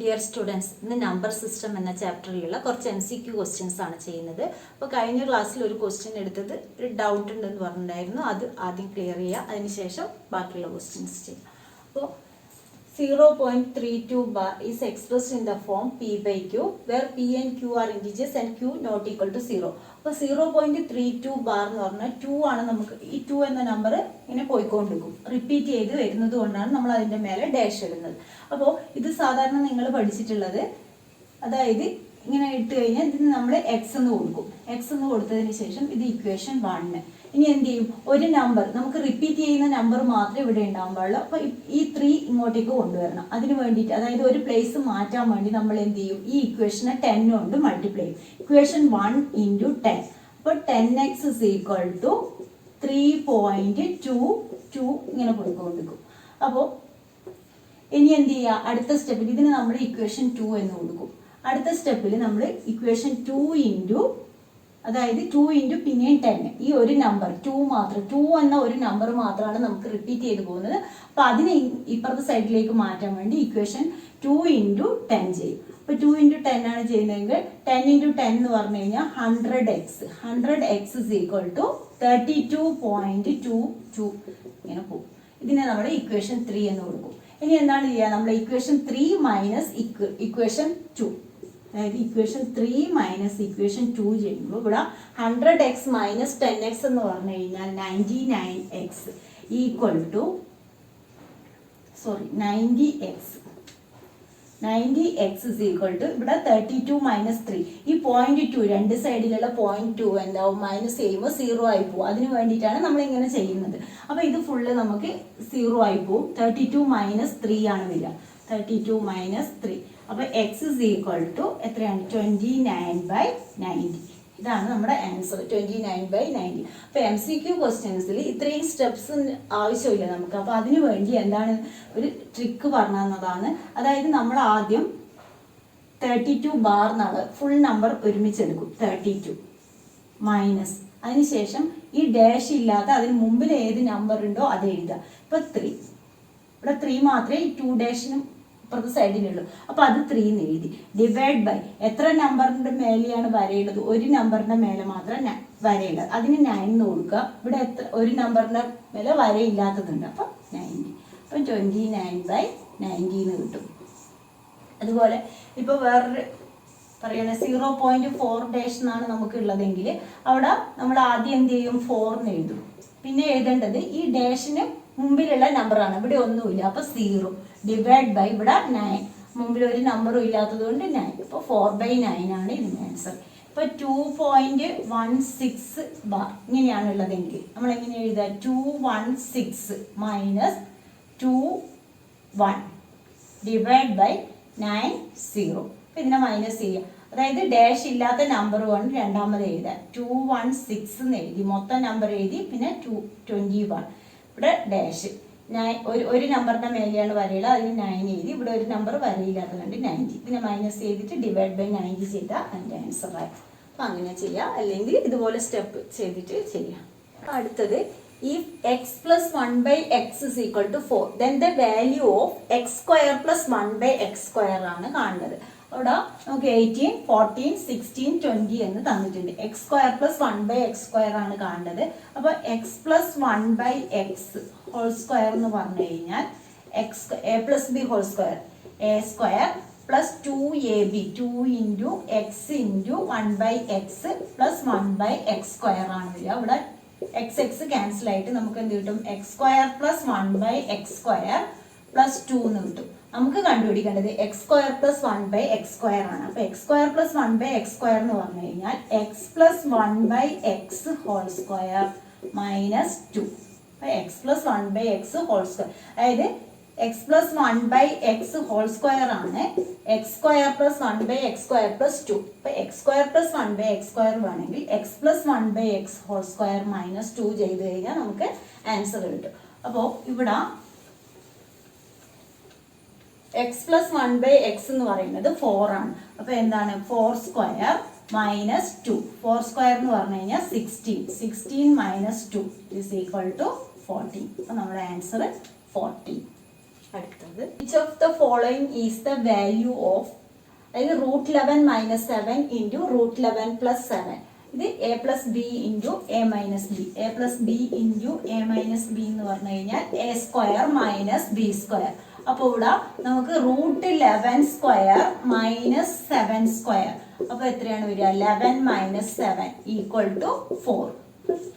Dear students, ഇന്ന് number system എന്ന ചാപ്റ്ററിലുള്ള കുറച്ച് MCQ ക്വസ്റ്റ്യൻസ് ആണ് ചെയ്യുന്നത്. അപ്പോൾ കഴിഞ്ഞ ക്ലാസ്സിൽ ഒരു ക്വസ്റ്റ്യൻ എടുത്തത് ഒരു ഡൗട്ട് ഉണ്ടെന്ന് പറഞ്ഞിട്ടുണ്ടായിരുന്നു. അത് ആദ്യം ക്ലിയർ ചെയ്യുക, അതിനുശേഷം ബാക്കിയുള്ള ക്വസ്റ്റ്യൻസ് ചെയ്യാം. അപ്പോൾ 0.32 bar is expressed in the form P by Q where P and Q are integers and Q not equal to 0. അപ്പോൾ 0.32 ബാർ എന്ന് പറഞ്ഞാൽ 2 ആണ്. നമുക്ക് ഈ 2 എന്ന നമ്പർ ഇങ്ങനെ പോയിക്കൊണ്ടിരിക്കും, റിപ്പീറ്റ് ചെയ്ത് വരുന്നത് കൊണ്ടാണ് നമ്മൾ അതിൻ്റെ മേലെ ഡാഷ് ഇടുന്നത്. അപ്പോൾ ഇത് സാധാരണ നിങ്ങൾ പഠിച്ചിട്ടുള്ളത്, അതായത് ഇങ്ങനെ ഇട്ട് കഴിഞ്ഞാൽ ഇതിന് നമ്മൾ എക്സ് എന്ന് കൊടുക്കും. എക്സ് എന്ന് കൊടുത്തതിന് ശേഷം ഇത് ഇക്വേഷൻ 1. ഇനി എന്ത് ചെയ്യും, ഒരു നമ്പർ നമുക്ക് റിപ്പീറ്റ് ചെയ്യുന്ന നമ്പർ മാത്രമേ ഇവിടെ ഉണ്ടാകാൻ പാടുള്ളൂ. അപ്പോൾ ഈ 3 ഇങ്ങോട്ടേക്ക് കൊണ്ടുവരണം. അതിന് വേണ്ടിയിട്ട്, അതായത് ഒരു പ്ലേസ് മാറ്റാൻ വേണ്ടി നമ്മൾ എന്ത് ചെയ്യും, ഈ ഇക്വേഷനെ 10 കൊണ്ട് മൾട്ടിപ്ലൈ ചെയ്യും. ഇക്വേഷൻ 1 × 10. അപ്പോൾ 10x is equal to 3.22 ഇങ്ങനെ പോയിക്കൊണ്ടിരിക്കും. അപ്പോൾ ഇനി എന്ത് ചെയ്യുക, അടുത്ത സ്റ്റെപ്പിൽ ഇതിന് നമ്മൾ ഇക്വേഷൻ 2 എന്ന് കൊടുക്കും. അടുത്ത സ്റ്റെപ്പിൽ നമ്മൾ ഇക്വേഷൻ 2 അതായത് 2 പിന്നെയും 10, ഈ ഒരു നമ്പർ 2 മാത്രം, 2 എന്ന ഒരു നമ്പർ മാത്രമാണ് നമുക്ക് റിപ്പീറ്റ് ചെയ്ത് പോകുന്നത്. അപ്പോൾ അതിനെ ഇപ്പുറത്തെ സൈഡിലേക്ക് മാറ്റാൻ വേണ്ടി ഇക്വേഷൻ 2 × 10 ചെയ്യും. അപ്പോൾ 2 × 10 ആണ് ചെയ്യുന്നതെങ്കിൽ 10 × 10 എന്ന് പറഞ്ഞു കഴിഞ്ഞാൽ 100x. 100x is equal to 32.22 ഇങ്ങനെ പോകും. ഇതിനെ നമ്മൾ ഇക്വേഷൻ 3 എന്ന് കൊടുക്കും. ഇനി എന്താണ് ചെയ്യുക, നമ്മൾ ഇക്വേഷൻ 3 മൈനസ് ഇക്വേഷൻ 2, അതായത് ഇക്വേഷൻ 3 മൈനസ് ഇക്വേഷൻ 2 ചെയ്യുമ്പോൾ ഇവിടെ 100x മൈനസ് 10x എന്ന് പറഞ്ഞു കഴിഞ്ഞാൽ 99x equal to 90x. 90x is equal to ഇവിടെ 32 മൈനസ് 3, ഈ 0.2 രണ്ട് സൈഡിലുള്ള 0.2 എന്താവും, മൈനസ് ചെയ്യുമ്പോൾ 0 ആയി പോകും. അതിന് വേണ്ടിയിട്ടാണ് നമ്മൾ ഇങ്ങനെ ചെയ്യുന്നത്. അപ്പോൾ ഇത് ഫുള്ള് നമുക്ക് 0 ആയി പോകും. 32 മൈനസ് 3 ആണ് വരിക, 32 മൈനസ് 3. അപ്പോൾ x is equal to എത്രയാണ്, 29/90. ഇതാണ് നമ്മുടെ ആൻസർ, 29/90. അപ്പോൾ MCQ ക്വസ്റ്റ്യൻസിൽ ഇത്രയും സ്റ്റെപ്സ് ആവശ്യമില്ല നമുക്ക്. അപ്പോൾ അതിനു വേണ്ടി എന്താണ് ഒരു ട്രിക്ക് പറഞ്ഞു തന്നതാണ്. അതായത് നമ്മൾ ആദ്യം 32 ബാർ എന്നാണ് ഫുൾ നമ്പർ ഒരുമിച്ചെടുക്കും. 32 മൈനസ്, അതിനുശേഷം ഈ ഡാഷ് ഇല്ലാത്ത അതിന് മുമ്പിൽ ഏത് നമ്പർ ഉണ്ടോ അത് എഴുതുക. ഇപ്പോൾ 3, ഇവിടെ 3 മാത്രമേ ഈ 2 ഡാഷിനും ഇപ്പുറത്തെ സൈഡിലുള്ളൂ. അപ്പോൾ അത് 3 എന്ന് എഴുതി. ഡിവൈഡ് ബൈ എത്ര നമ്പറിൻ്റെ മേലെയാണ് വരയുള്ളത്, ഒരു നമ്പറിൻ്റെ മേലെ മാത്രം വരയുള്ളത്, അതിന് 9 എന്ന് കൊടുക്കുക. ഇവിടെ ഒരു നമ്പറിൻ്റെ മേലെ വരയില്ലാത്തതുണ്ട്, അപ്പം 90. അപ്പം 29/90 എന്ന് കിട്ടും. അതുപോലെ ഇപ്പോൾ വേറൊരു പറയണ 0.4 ഡാഷ് എന്നാണ് നമുക്ക് ഉള്ളതെങ്കിൽ അവിടെ നമ്മൾ ആദ്യം എന്ത് ചെയ്യും, 4 എന്ന് എഴുതും. പിന്നെ എഴുതേണ്ടത് ഈ ഡാഷിന് മുമ്പിലുള്ള നമ്പറാണ്, ഇവിടെ ഒന്നുമില്ല, അപ്പോൾ 0 ഡിവൈഡ് ബൈ ഇവിടെ 9, മുമ്പിൽ ഒരു നമ്പറും ഇല്ലാത്തത് കൊണ്ട് 9. അപ്പോൾ 4/9 ആണ് ഇതിൻ്റെ ആൻസർ. ഇപ്പോൾ 2.16 ബാർ ഇങ്ങനെയാണ് ഉള്ളതെങ്കിൽ നമ്മൾ എങ്ങനെ എഴുതുക, 216 മൈനസ് 21 ഡിവൈഡ് ബൈ 90. അപ്പോൾ ഇതിനെ മൈനസ് ചെയ്യുക, അതായത് ഡാഷ് ഇല്ലാത്ത നമ്പർ കൊണ്ട് രണ്ടാമത് എഴുതുക. 216 എന്ന് എഴുതി, മൊത്തം നമ്പർ എഴുതി, പിന്നെ 21 ഇവിടെ ഡാഷ്. ഒരു നമ്പറിൻ്റെ മേലെയാണ് വരയുള്ളത്, അതിന് 9 എഴുതി. ഇവിടെ ഒരു നമ്പർ വരയില്ലാത്തതുകൊണ്ട് 90. ഇതിനെ മൈനസ് ചെയ്തിട്ട് ഡിവൈഡ് ബൈ 90 ചെയ്താൽ അതിൻ്റെ ആൻസറായി. അപ്പോൾ അങ്ങനെ ചെയ്യാം, അല്ലെങ്കിൽ ഇതുപോലെ സ്റ്റെപ്പ് ചെയ്തിട്ട് ചെയ്യാം. അടുത്തത്, if x plus 1/x is equal to 4, then the value of x square plus 1/x square ആണ് കാണുന്നത്. അവിടെ നമുക്ക് 18, 14, 16, 20 എന്ന് തന്നിട്ടുണ്ട്. x square plus 1/x square ആണ് കാണേണ്ടത്. അപ്പോൾ x plus 1/x whole square എന്ന് പറഞ്ഞു കഴിഞ്ഞാൽ a plus b whole square, a square plus 2ab, 2 × x × 1/x plus 1/x square ആണ് വരിക. ഇവിടെ x ക്യാൻസൽ ആയിട്ട് നമുക്ക് എന്ത് കിട്ടും, x square plus 1/x square plus 2 എന്ന് കിട്ടും. നമുക്ക് കണ്ടുപിടിക്കേണ്ടത് x square plus 1/x square ആണ്. അപ്പോൾ x square plus 1/x square എന്ന് പറഞ്ഞു കഴിഞ്ഞാൽ x plus 1/x whole square minus 2. അപ്പോൾ x plus 1/x whole square, അതായത് x plus 1/x whole square ആണ് x square plus 1/x square plus 2. അപ്പോൾ x square plus 1/x square വേണമെങ്കിൽ x plus 1/x whole square minus 2 ചെയ്ത് കഴിഞ്ഞാൽ നമുക്ക് answer കിട്ടും. അപ്പോൾ ഇവിടെ x പ്ലസ് 1/x എന്ന് പറയുന്നത് 4 ആണ്. അപ്പോൾ എന്താണ്, 4 സ്ക്വയർ മൈനസ് 2. 4 സ്ക്വയർ എന്ന് പറഞ്ഞു കഴിഞ്ഞാൽ 16. 16 മൈനസ് 2 ഈസ് ഈക്വൽ ടു 14. അപ്പോൾ നമ്മുടെ ആൻസർ 14. അടുത്തത് which of the following is the value of അതായത് √11 - 7 ഇൻറ്റു √11 + 7. ഇത് a + b into a - b. a + b into a - b എന്ന് പറഞ്ഞു കഴിഞ്ഞാൽ a² - b². അപ്പോൾ ഇവിടെ നമുക്ക് √11² - 7². അപ്പോൾ എത്രയാണ് വരിക? 11 - 7 = 4.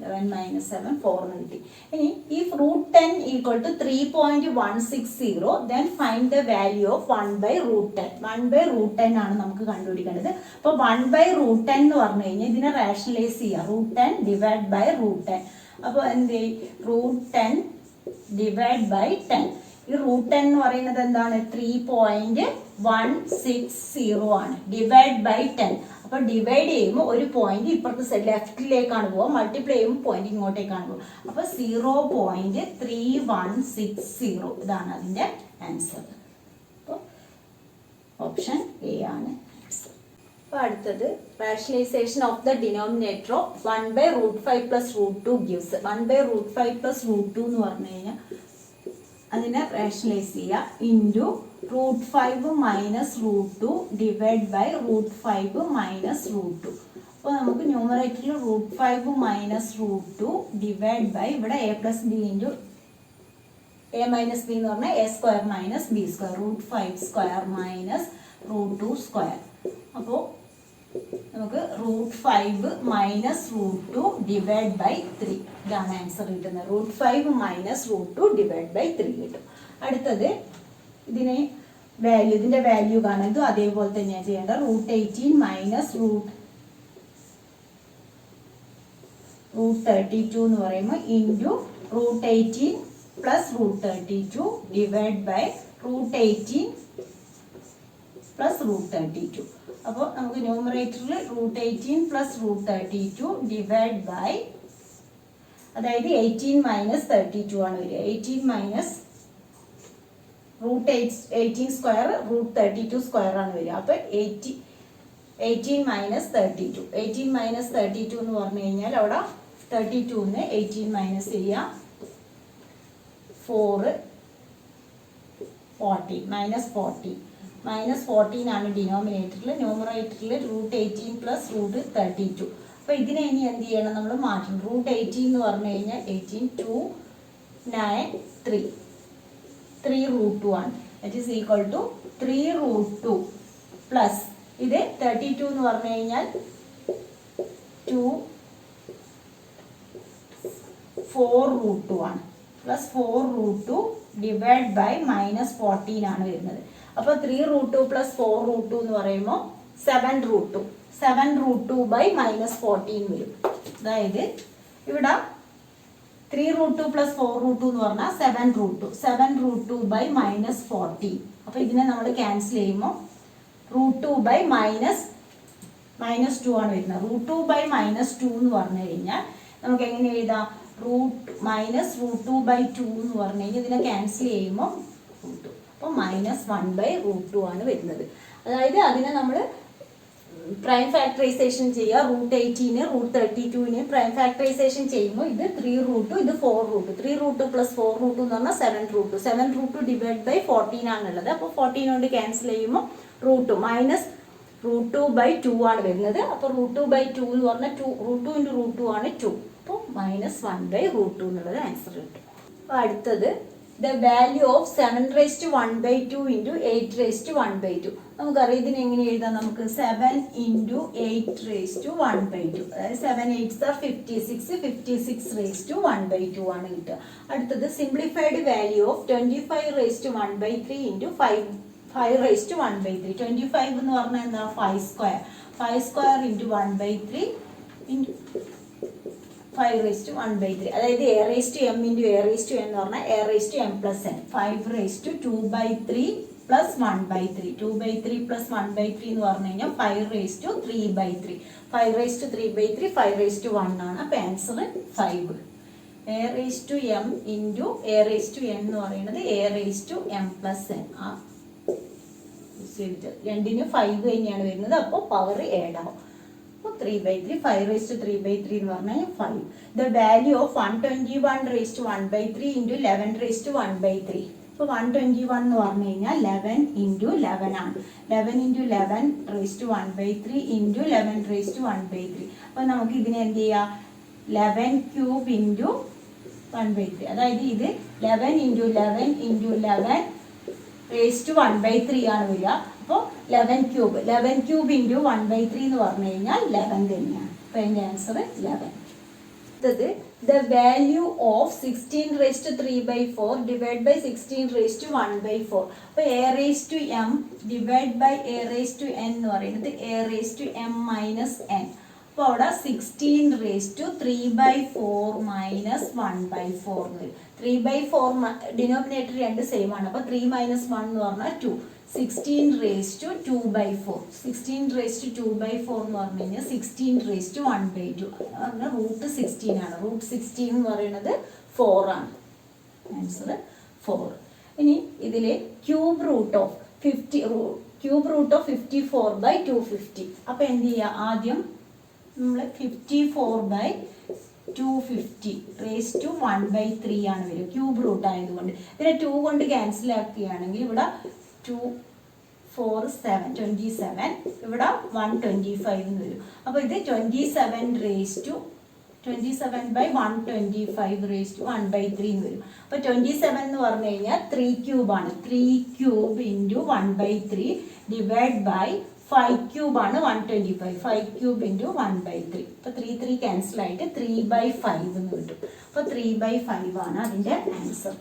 11 - 7 4 എന്ന് കിട്ടി. ഇനി if √10 = 3.160, then find the value of 1/√10. 1/√10 ആണ് നമുക്ക് കണ്ടുപിടിക്കേണ്ടത്. അപ്പോൾ 1/√10 എന്ന് പറഞ്ഞു കഴിഞ്ഞാൽ ഇതിനെ റാഷണലൈസ് ചെയ്യുക. √10 / √10. അപ്പോൾ എന്ത് ചെയ്യും? √10 / 10. ഈ √10 എന്ന് പറയുന്നത് എന്താണ്? 3.160 ആണ്. /10. അപ്പോൾ ഡിവൈഡ് ചെയ്യുമ്പോൾ ഒരു പോയിന്റ് ഇപ്പുറത്തെ സൈഡ് ലെഫ്റ്റിലേക്കാണ് പോവുക, മൾട്ടിപ്ലൈ ചെയ്യുമ്പോൾ പോയിന്റ് ഇങ്ങോട്ടേക്കാണ് പോവുക. അപ്പോൾ 0.3160 ഇതാണ് അതിൻ്റെ ആൻസർ. അപ്പോൾ ഓപ്ഷൻ എ ആണ് ആൻസർ. അപ്പോൾ അടുത്തത് rationalisation of the denominator of 1/√5 + √2 gives 1/√5 + √2 എന്ന് പറഞ്ഞു കഴിഞ്ഞാൽ അതിനെ റാഷണലൈസ് ചെയ്യുക ഇൻറ്റു √5 - √2 ഡിവൈഡ് ബൈ √5 - √2. അപ്പോൾ നമുക്ക് ന്യൂമറേറ്ററിൽ √5 - √2 ഡിവൈഡ് ബൈ ഇവിടെ a + b into a - b എന്ന് പറഞ്ഞാൽ a² - b². √5² - √2². അപ്പോൾ നമുക്ക് √5 - √2 ഡിവൈഡ് ബൈ 3 ഇതാണ് ആൻസർ കിട്ടുന്നത്. √5 - √2 ഡിവൈഡ് ബൈ 3 കിട്ടും. അടുത്തത് ഇതിന്റെ വാല്യൂ കാണാൻ ഇതും അതേപോലെ തന്നെയാണ് ചെയ്യേണ്ടത്. √18 - √32 എന്ന് പറയുമ്പോൾ ഇൻറ്റു √18 + √32 ഡിവൈഡ് ബൈ √18 + √32. അപ്പോൾ നമുക്ക് ന്യൂമറേറ്ററിൽ √18 + √32 ഡിവൈഡ് ബൈ അതായത് 18 - 32 ആണ് വരിക. 18 - √18² √32² ആണ് വരിക. അപ്പോൾ 18 - 32. 18 - 32 എന്ന് പറഞ്ഞു കഴിഞ്ഞാൽ അവിടെ 32ന്ന് 18 മൈനസ് ചെയ്യുക. 4 40 -14 ആണ് ഡിനോമിനേറ്ററിൽ. ന്യൂമറേറ്ററിൽ √18 + √32. അപ്പോൾ ഇതിനെ ഇനി എന്ത് ചെയ്യണം? നമ്മൾ മാറ്റണം. √18 എന്ന് പറഞ്ഞു കഴിഞ്ഞാൽ 18 2 9 3 3√2 ആണ്. That is equal to 3√2 plus ഇത് 32 എന്ന് പറഞ്ഞു കഴിഞ്ഞാൽ 2 4√2 ആണ്. പ്ലസ് 4√2 ഡിവൈഡ് ബൈ -14 ആണ് വരുന്നത്. അപ്പോൾ 3√2 + 4√2 എന്ന് പറയുമ്പോൾ 7√2. 7√2 ബൈ -14 വരും. അതായത് ഇവിടെ 3√2 + 4√2 എന്ന് പറഞ്ഞാൽ 7√2. 7√2 ബൈ -14. അപ്പോൾ ഇതിനെ നമ്മൾ ക്യാൻസൽ ചെയ്യുമ്പോൾ √2 ബൈ -2 ആണ് വരുന്നത്. √2 ബൈ -2 എന്ന് പറഞ്ഞു കഴിഞ്ഞാൽ നമുക്ക് എങ്ങനെ എഴുതാം? -√2 ബൈ 2 എന്ന് പറഞ്ഞു കഴിഞ്ഞാൽ ഇതിനെ ക്യാൻസൽ ചെയ്യുമ്പോൾ √2. അപ്പോൾ -1/√2 ആണ് വരുന്നത്. അതായത് അതിനെ നമ്മൾ പ്രൈം ഫാക്ടറൈസേഷൻ ചെയ്യുക. √18 √32 പ്രൈം ഫാക്ടറൈസേഷൻ ചെയ്യുമ്പോൾ ഇത് 3√2 ഇത് 4√2. 3√2 + 4√2 എന്ന് പറഞ്ഞാൽ 7√2. 7√2 ഡിവൈഡ് ബൈ 14 ആണുള്ളത്. അപ്പോൾ 14 കൊണ്ട് ക്യാൻസൽ ചെയ്യുമ്പോൾ √2 -√2 ബൈ 2 ആണ് വരുന്നത്. അപ്പോൾ √2 ബൈ 2 എന്ന് പറഞ്ഞാൽ √2 × √2 ആണ് 2. അപ്പോൾ -1/√2 എന്നുള്ളത് ആൻസർ കിട്ടും. അപ്പോൾ അടുത്തത് the value of 7⁻² into 8⁻². നമുക്കറിയാം ഇതിനെ എങ്ങനെ എഴുതാം? നമുക്ക് 7 × 8⁻². അതായത് 7 8s are 56. 56⁻² ആണ് കിട്ടുക. അടുത്തത് സിംപ്ലിഫൈഡ് വാല്യൂ ഓഫ് 25⁻⁴ into 5⁻⁴. 25 എന്ന് പറഞ്ഞാൽ എന്താ? 5². 5² into 1/3 into 5⁻⁴. അതായത് a⁻m × a⁻n എന്ന് പറഞ്ഞാൽ a⁻m + n. 5⁻²/3 + 1/3. 2/3 + 1/3 എന്ന് പറഞ്ഞു കഴിഞ്ഞാൽ 5⁻3/3. 5⁻3/3 5:1 ആണ്. അപ്പോൾ ആൻസർ 5. a⁻m × a⁻n എന്ന് പറയുന്നത് a⁻m + n. രണ്ടിന് 5 തന്നെയാണ് വരുന്നത്. അപ്പോൾ പവർ ആഡ് ആവും. 3/3 5⁻3/3 എന്ന് പറഞ്ഞാൽ 5. The value of 121⁻⁴ into 11⁻⁴. അപ്പോൾ 121 എന്ന് പറഞ്ഞു കഴിഞ്ഞാൽ 11 ഇൻറ്റു 11 ആണ്. 11 into 11 raise to 1/3 into 11 raise to 1/3. അപ്പോൾ നമുക്ക് ഇതിനെ എന്ത് ചെയ്യാം, 11 ക്യൂബ് ഇൻറ്റു 1/3. അതായത് ഇത് 11 ഇൻറ്റു 11 ഇൻറ്റു 11 റേസ് ടു 1/3 ആണ് വരിക. അപ്പോൾ 11 ക്യൂബ് ഇൻറ്റു 1/3 എന്ന് പറഞ്ഞു കഴിഞ്ഞാൽ 11 തന്നെയാണ്. അപ്പോൾ അതിൻ്റെ ആൻസർ 11. അടുത്തത് the value of 16 raised to 3/4 divided by 16 raised to 1/4. അപ്പോൾ a raised to m divided by a raised to n എന്ന് പറയുന്നത് a raised to m minus n. അപ്പോൾ അവിടെ 16 raised to 3/4 minus 1/4 എന്ന് വരും. 3/4 ഡിനോമിനേറ്റർ രണ്ട് സെയിം ആണ്. അപ്പോൾ 3 minus 1 എന്ന് പറഞ്ഞാൽ 2. 16 raised to 2/4. 16 raised to 2/4 എന്ന് പറഞ്ഞു കഴിഞ്ഞാൽ 16 raised to 1/2. പറഞ്ഞാൽ റൂട്ട് 16 ആണ്. റൂട്ട് 16 എന്ന് പറയുന്നത് 4 ആണ്. ആൻസർ 4. ഇനി ഇതിൽ ക്യൂബ് റൂട്ട് ഓഫ് 54/250. അപ്പോൾ എന്ത് ചെയ്യുക, ആദ്യം നമ്മൾ 54/250 റേസ് ടു 1/3 ആണ് വരും. ക്യൂബ് റൂട്ട് ആയതുകൊണ്ട് ഇതിനെ 2 കൊണ്ട് ക്യാൻസൽ ആക്കുകയാണെങ്കിൽ ഇവിടെ 2 4 7 27, ഇവിടെ 125 എന്ന് വരും. അപ്പോൾ ഇത് 27/125 റേസ് ടു 1/3 എന്ന് വരും. അപ്പോൾ 27 എന്ന് പറഞ്ഞു കഴിഞ്ഞാൽ 3 ക്യൂബ് ആണ്. 3 cube into 1/3 divide by 5 cube ആണ് 125. 5 ക്യൂബ് ഇൻറ്റു 1/3. അപ്പോൾ 3 ക്യാൻസൽ ആയിട്ട് 3/5 എന്ന് കിട്ടും. അപ്പോൾ 3/5 ആണ് അതിൻ്റെ ആൻസർ.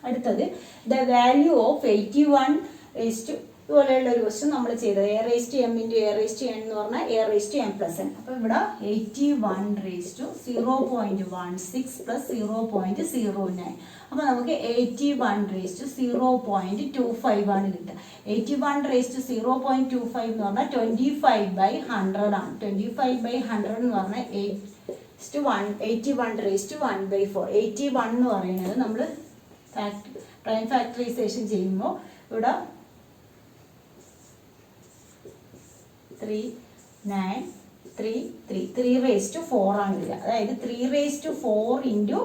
അടുത്തത് the value of 81 raise to, ഇതുപോലെയുള്ള ഒരു ക്വസ്റ്റ്യൻ നമ്മൾ ചെയ്തത് a raised to m into a raised to n എന്ന് പറഞ്ഞാൽ a raised to m plus n. അപ്പോൾ ഇവിടെ 81 റേസ് ടു 0.16 പ്ലസ് 0.09. അപ്പോൾ നമുക്ക് 81 റേസ് ടു 0.25 ആണ് കിട്ടുക. 81 റേസ് ടു 0.25 എന്ന് പറഞ്ഞാൽ 25/100 ആണ്. 25/100 എന്ന് പറഞ്ഞാൽ 81 റേസ് ടു 1/4. 81 എന്ന് പറയുന്നത് നമ്മൾ പ്രൈം ഫാക്ടറൈസേഷൻ ചെയ്യുമ്പോൾ ഇവിടെ 3 9 3 3 3 റേസ് ടു 4 ആണ് വരിക. അതായത് 3 റേസ് ടു 4 ഇൻറ്റു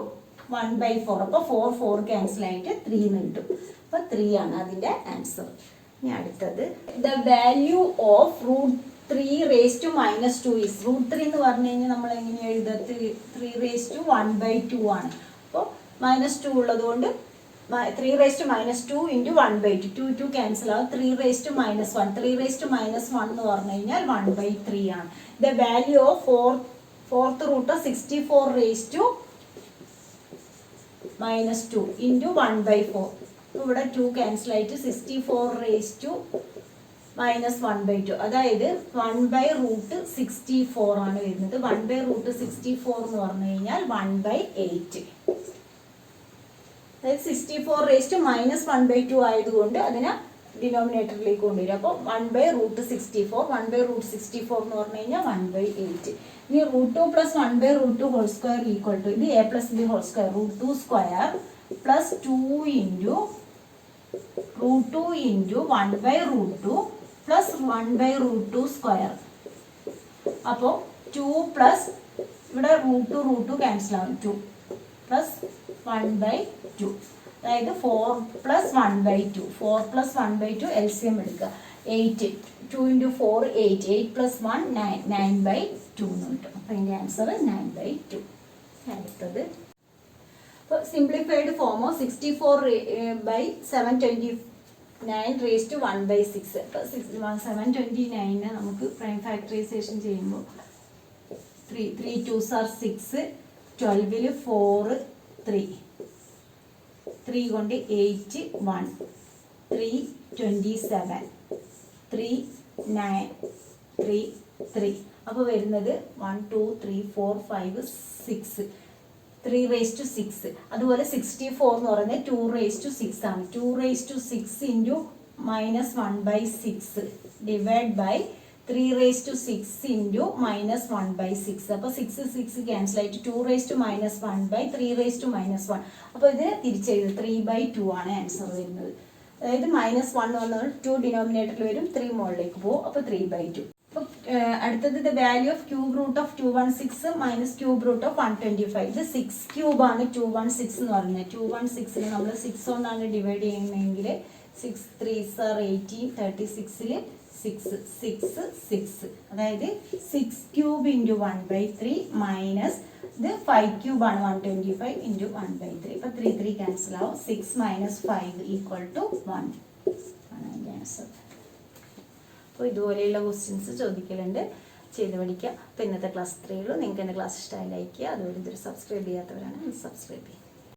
1/4. അപ്പോൾ 4 ക്യാൻസൽ ആയിട്ട് 3 എന്ന് കിട്ടും. അപ്പോൾ 3 ആണ് അതിൻ്റെ ആൻസർ. ഇനി അടുത്തത് the value of root 3 raise to -2 is. Root 3 എന്ന് പറഞ്ഞു കഴിഞ്ഞാൽ നമ്മൾ എങ്ങനെ എഴുതുക, 3 റേസ് ടു 1/2 ആണ്. അപ്പോൾ -2 ഉള്ളത് കൊണ്ട് 3 raised to -2 into 1/2. 2 ക്യാൻസൽ ആവും. 3 raised to -1. 3 raised to -1 എന്ന് പറഞ്ഞു കഴിഞ്ഞാൽ 1/3 ആണ്. The value of fourth root 64 raised to -2 into 1/4. ഇവിടെ 2 ക്യാൻസൽ ആയിട്ട് 64 raised to -1/2. അതായത് 1/√64 ആണ് വരുന്നത്. 1/√64 എന്ന് പറഞ്ഞു കഴിഞ്ഞാൽ 1/8. അതായത് 64 റേസ് ടു -1/2 ആയതുകൊണ്ട് അതിനെ ഡിനോമിനേറ്ററിലേക്ക് കൊണ്ടുവരും. അപ്പോൾ 1/√64. 1/√64 എന്ന് പറഞ്ഞു കഴിഞ്ഞാൽ 1/8. ഇനി √2 + 1/√2 ഹോൾ സ്ക്വയർ ഈക്വൽ ടു, ഇത് a + b whole square, √2 square plus 2 into √2 into 1/√2 plus 1/√2 square. അപ്പോൾ 2 പ്ലസ് ഇവിടെ √2 ക്യാൻസൽ ആവും. 2 പ്ലസ് 1/2. അതായത് 4 + 1/2. 4 + 1/2 LCM എടുക്കുക. 8. 2 × 4 8. 8 + 1 9. 9/2 എന്ന് കിട്ടും. അപ്പോൾ അതിൻ്റെ ആൻസർ 9/2. അടുത്തത് അപ്പോൾ simplified form of 64/729 raise to 1/6. അപ്പോൾ 729 നമുക്ക് പ്രൈം ഫാക്ടറൈസേഷൻ ചെയ്യുമ്പോൾ 3 2s are 6. 12 4 3 കൊണ്ട് 8 1 3 27 3 9 3 3. അപ്പോൾ വരുന്നത് 1 2 3 4 5 6. 3 raised to 6. അതുപോലെ 64 എന്ന് പറയുന്നത് 2 raised to 6 ആണ്. 2 raised to 6 into -1/6 divide by 3 raised to 6 into -1/6. അപ്പോൾ 6 ക്യാൻസൽ ആയിട്ട് 2 raised to -1/3 raised to -1. അപ്പോൾ ഇത് തിരിച്ചെഴുതും. 3/2 ആണ് ആൻസർ വരുന്നത്. അതായത് -1 വന്നാൽ 2 ഡിനോമിനേറ്ററിൽ വരും, 3 മുകളിലേക്ക് പോകും. അപ്പോൾ 3/2. അപ്പോൾ അടുത്തത് the value of cube root of 216 minus cube root of 125. ഇത് 6 ക്യൂബാണ് 216 എന്ന് പറയുന്നത്. 216 നമ്മൾ 6 കൊണ്ടാണ് ഡിവൈഡ് ചെയ്യുന്നതെങ്കിൽ 6 3s are 18, 36ൽ 6 6 6, അതായത് 6 ക്യൂബ് ഇൻറ്റു 1/3 മൈനസ് ഇത് 5 ക്യൂബാണ് 125 ഇൻറ്റു 1/3. അപ്പോൾ 3 3 ക്യാൻസൽ ആവും. 6 മൈനസ് 5 ഈക്വൽ ടു 1 ആണ് അതിൻ്റെ ആൻസർ. അപ്പോൾ ഇതുപോലെയുള്ള ക്വസ്റ്റ്യൻസ് ചോദിക്കലുണ്ട്, ചെയ്ത് പഠിക്കുക. അപ്പോൾ ഇന്നത്തെ ക്ലാസ് 3 ഉള്ളൂ. നിങ്ങൾക്ക് എൻ്റെ ക്ലാസ് ഇഷ്ടമായി ലൈക്ക് ചെയ്യുക. അതുപോലെ ഇതൊരു സബ്സ്ക്രൈബ് ചെയ്യാത്തവരാണ് സബ്സ്ക്രൈബ് ചെയ്യുക.